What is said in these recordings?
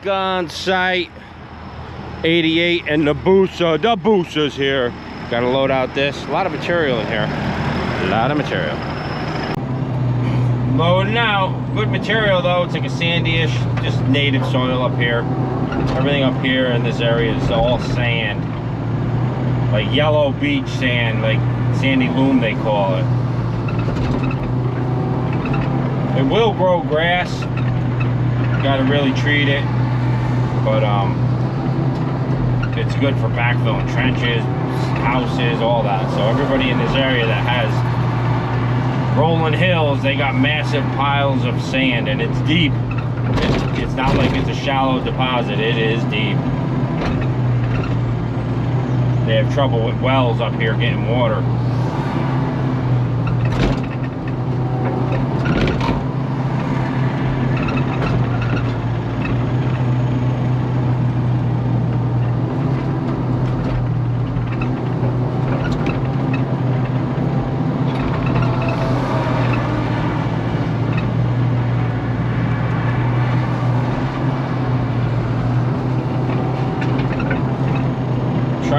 back on site. 88 and the Boosa's here. Gotta load out this. A lot of material in here. A lot of material. Loading out. Good material though. It's like a sandy-ish, just native soil up here. Everything up here in this area is all sand. Like yellow beach sand, like sandy loam they call it. It will grow grass. Gotta really treat it. But it's good for backfilling trenches, houses, all that. So everybody in this area that has rolling hills, they got massive piles of sand, and it's deep. It's not like it's a shallow deposit, it is deep. They have trouble with wells up here getting water.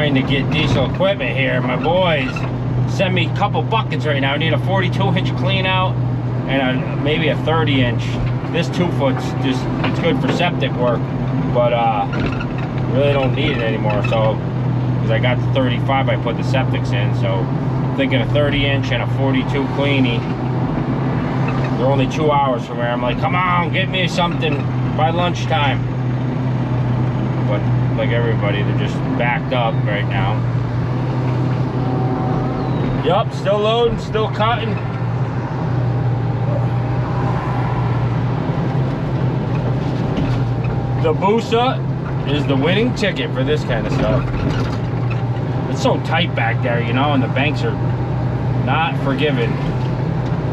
To get diesel equipment here. My boys send me a couple buckets right now. I need a 42-inch clean out and maybe a 30-inch. This 2-foot's just, it's good for septic work, but really don't need it anymore. So because I got the 35, I put the septics in. So I'm thinking a 30-inch and a 42 cleanie. They're only 2 hours from here. I'm like, come on, get me something by lunchtime. But like everybody, they're just backed up right now. Yup, still loading, still cutting. The Boosa is the winning ticket for this kind of stuff. It's so tight back there, you know, and the banks are not forgiving.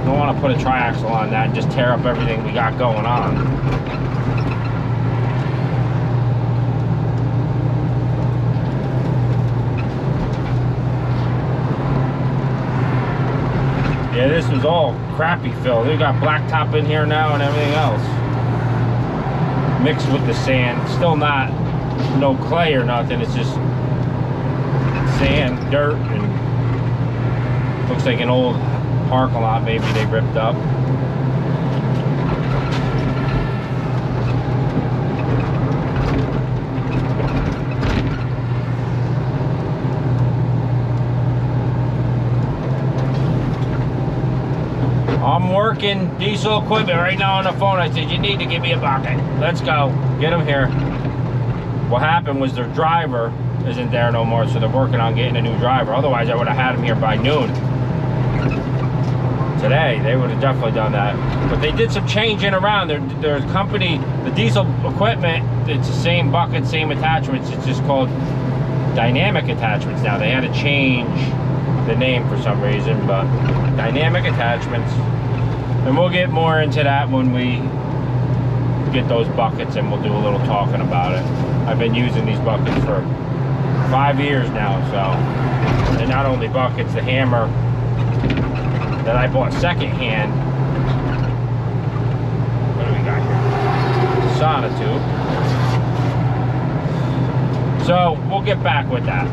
Don't want to put a triaxle on that and just tear up everything we got going on. Yeah, this was all crappy fill. They got blacktop in here now and everything else. Mixed with the sand. Still not no clay or nothing. It's just sand, dirt, and looks like an old parking lot maybe they ripped up. I'm working diesel equipment right now on the phone. I said, you need to give me a bucket. Let's go. Get them here. What happened was their driver isn't there no more, so they're working on getting a new driver. Otherwise, I would have had them here by noon. Today, they would have definitely done that. But they did some changing around. Their company, the diesel equipment, it's the same bucket, same attachments. It's just called dynamic attachments now. They had to change the name for some reason, but dynamic attachments. And we'll get more into that when we get those buckets, and we'll do a little talking about it. I've been using these buckets for 5 years now, so. And not only buckets, the hammer that I bought secondhand. What do we got here? Sonotube. So we'll get back with that.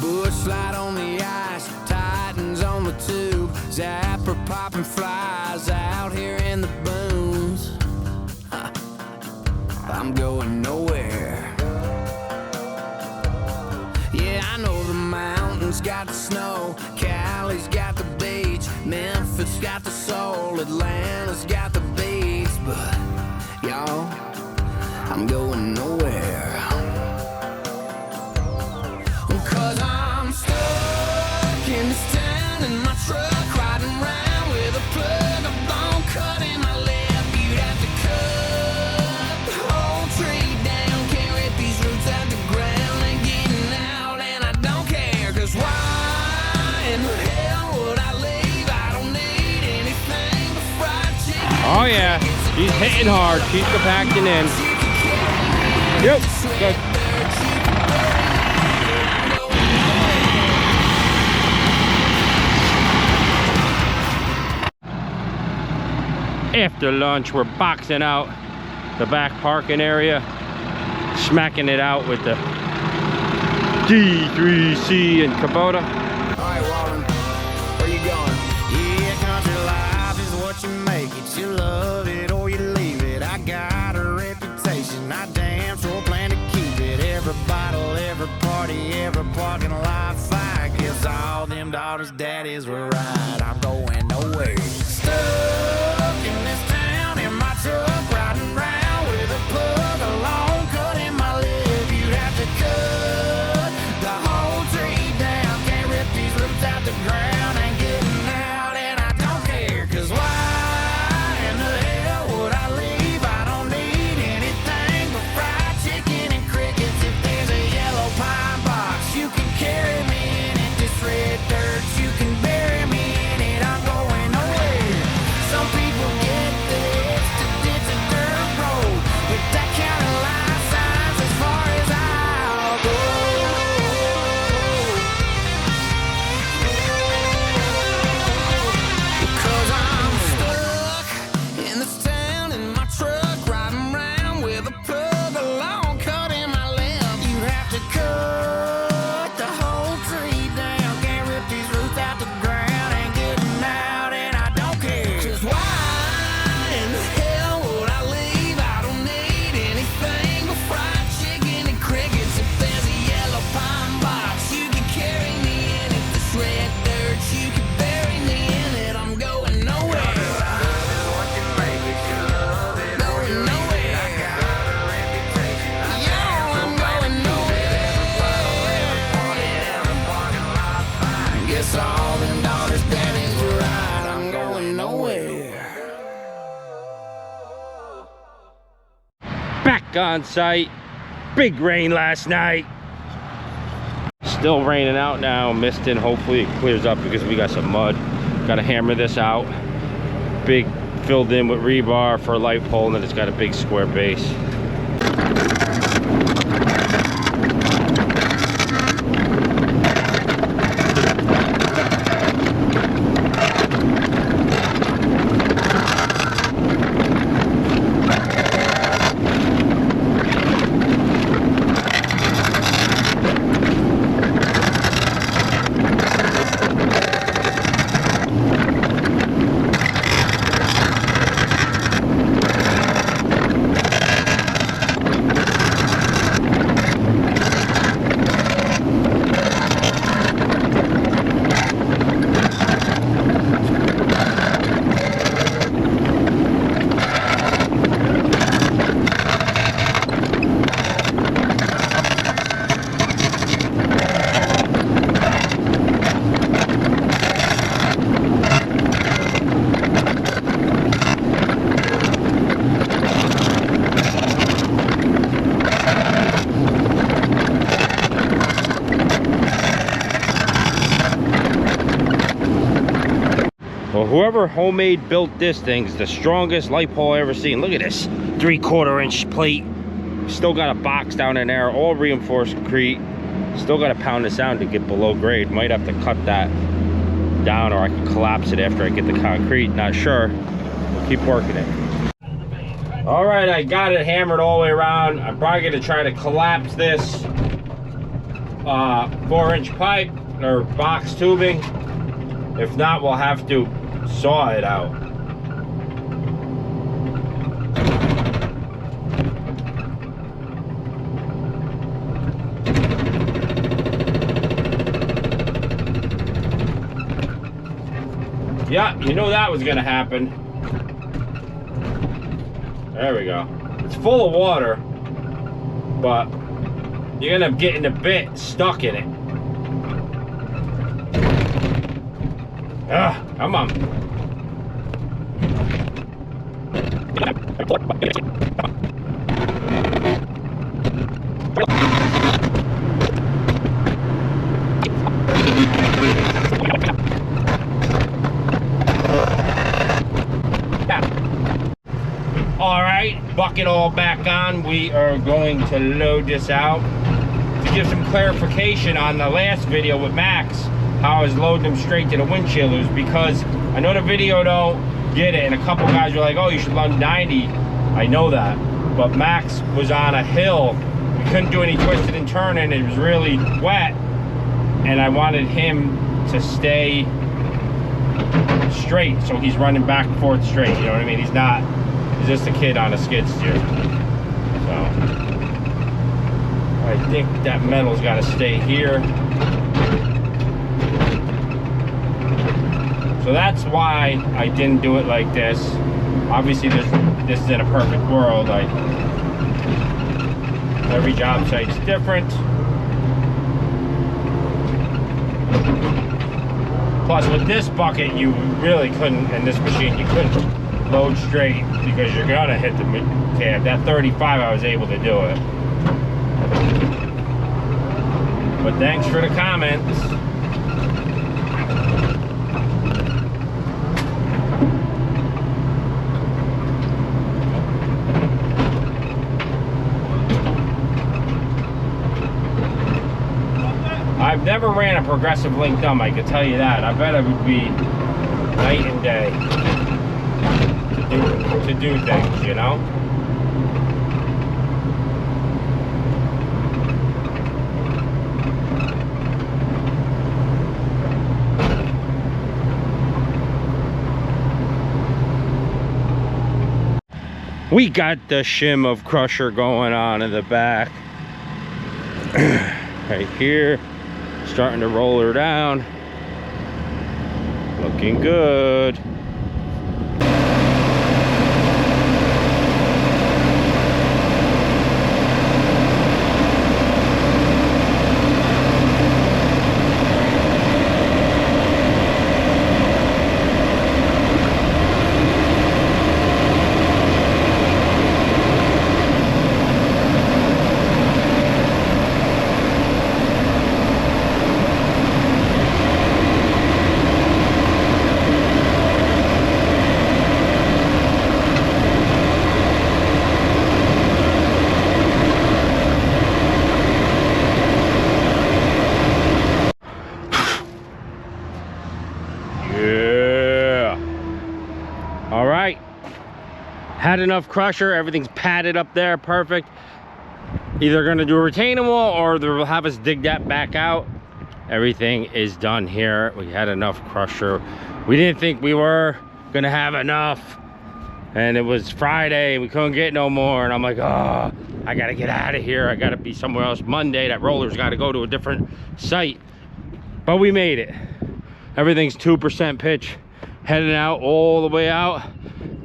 Bush slide on the ice, Titans on the tube, zapper popping flies out here in the booms. I'm going nowhere. Yeah, I know the mountains got the snow, Cali's got the beach, Memphis got the soul, Atlanta's got the beats, but y'all, I'm going nowhere. 'Cause I'm stuck in this town in my truck, riding around with a plug of bone cut in my lip. You'd have to cut the whole tree down, can't rip these roots out the ground. Ain't getting out and I don't care, 'cause why in the hell would I leave? I don't need anything but fried chicken. Oh yeah, she's hitting hard. She's compacting in. Yep, good. After lunch, we're boxing out the back parking area, smacking it out with the D3 and Kubota. Alright, Walden, where you going? Yeah, country life is what you make it. You love it or you leave it. I got a reputation, I damn sure plan to keep it. Every bottle, every party, every parking lot fight. Guess all them daughters' daddies were right. I'm going nowhere. Stuck in this town in my truck, riding around with a plug, a long cut in my lip. You'd have to cut the whole tree down, can't rip these roots out the ground. Ain't getting out and I don't care, 'cause why in the hell would I leave? I don't need anything but fried chicken and crickets. If there's a yellow pine box, you can carry me in it. This red dirt, you can bury me in it. I'm going nowhere. Some people get this to ditch a dirt road, but that kind of life signs as far as I'll go. 'Cause I'm stuck in this town in my truck, riding around with a plug, a long cut in my lip. You have to cut the whole tree down, can't rip these roots out the ground. Ain't getting out and I don't care, 'cause why in the hell would I leave? I don't need anything but fried chicken and crickets. If there's a yellow pine box, you can carry me in it. This red dirt, you can bury me in it. I'm going nowhere. Going nowhere. Yo, I'm going nowhere. Guess all them daughters' daddies were right. I'm going nowhere. Back on site. Big rain last night. Still raining out now, misting. Hopefully it clears up because we got some mud. Got to hammer this out. Big filled in with rebar for a light pole, and then it's got a big square base. Well, whoever homemade built this thing is the strongest light pole I ever seen. Look at this 3/4 inch plate. Still got a box down in there, all reinforced concrete. Still got to pound this down to get below grade. Might have to cut that down, or I can collapse it after I get the concrete. Not sure. We'll keep working it. All right, I got it hammered all the way around. I'm probably gonna try to collapse this 4-inch pipe or box tubing. If not, we'll have to saw it out. Yeah, you knew that was gonna happen. There we go. It's full of water, but you're gonna get in a bit stuck in it. Ah, come on. All right, bucket all back on. We are going to load this out. To give some clarification on the last video with Max, how I was loading them straight to the windshield, it was because I know the video don't get it, and a couple guys were like, oh, you should load 90. I know that, but Max was on a hill. We couldn't do any twisting and turning. It was really wet, and I wanted him to stay straight, so he's running back and forth straight, you know what I mean? He's just a kid on a skid steer. So I think that metal's got to stay here. So that's why I didn't do it like this. Obviously this is in a perfect world. Every job site's different. Plus with this bucket, you really couldn't, and this machine, you couldn't load straight because you're gonna hit the cab. That 35, I was able to do it. But thanks for the comments. I've never ran a progressive link dump, I can tell you that. I bet it would be night and day to do things, you know? We got the shim of crusher going on in the back. Right here. Starting to roll her down. Looking good. Had enough crusher, everything's padded up there, perfect. Either gonna do a retaining wall or they'll have us dig that back out. Everything is done here. We had enough crusher. We didn't think we were gonna have enough, and it was Friday, we couldn't get no more, and I'm like, oh, I gotta get out of here. I gotta be somewhere else Monday. That roller's gotta go to a different site. But we made it. Everything's 2% pitch, heading out all the way out.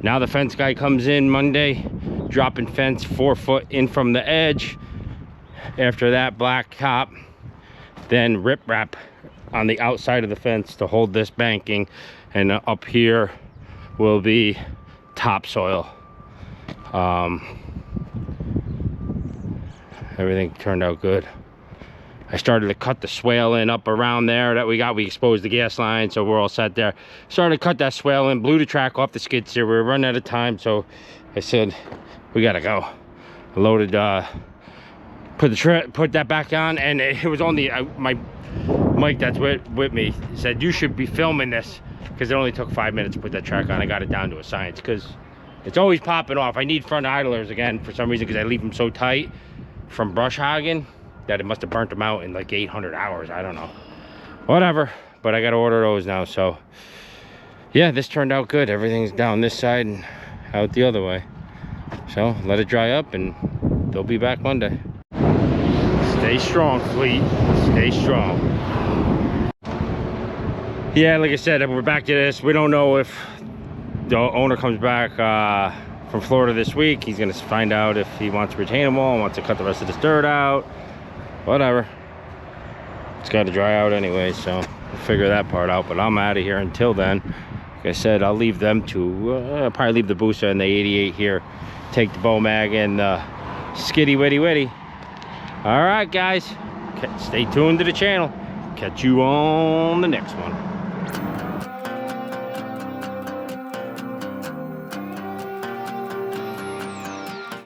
Now the fence guy comes in Monday, dropping fence 4 foot in from the edge. After that, black top, then rip wrap on the outside of the fence to hold this banking, and up here will be topsoil. Everything turned out good. I started to cut the swale in up around there that we got. We exposed the gas line, so we're all set there. Started to cut that swale in, blew the track off the skid steer. We were running out of time, so I said, we gotta go. I loaded, put that back on, and it was only, my Mike that's with me said, you should be filming this, because it only took 5 minutes to put that track on. I got it down to a science, because it's always popping off. I need front idlers again for some reason, because I leave them so tight from brush hogging. that it must have burnt them out in like 800 hours. I don't know. Whatever. But I got to order those now. So yeah, this turned out good. Everything's down this side and out the other way. So let it dry up and they'll be back Monday. Stay strong, fleet. Stay strong. Yeah, like I said, we're back to this. We don't know if the owner comes back from Florida this week. He's gonna find out if he wants to retain them all, wants to cut the rest of this dirt out, whatever. It's got to dry out anyway, so we'll figure that part out. But I'm out of here until then. Like I said, I'll leave them to I'll probably leave the Busa and the 88 here, take the BOMAG and skitty witty. All right, guys, stay tuned to the channel. Catch you on the next one.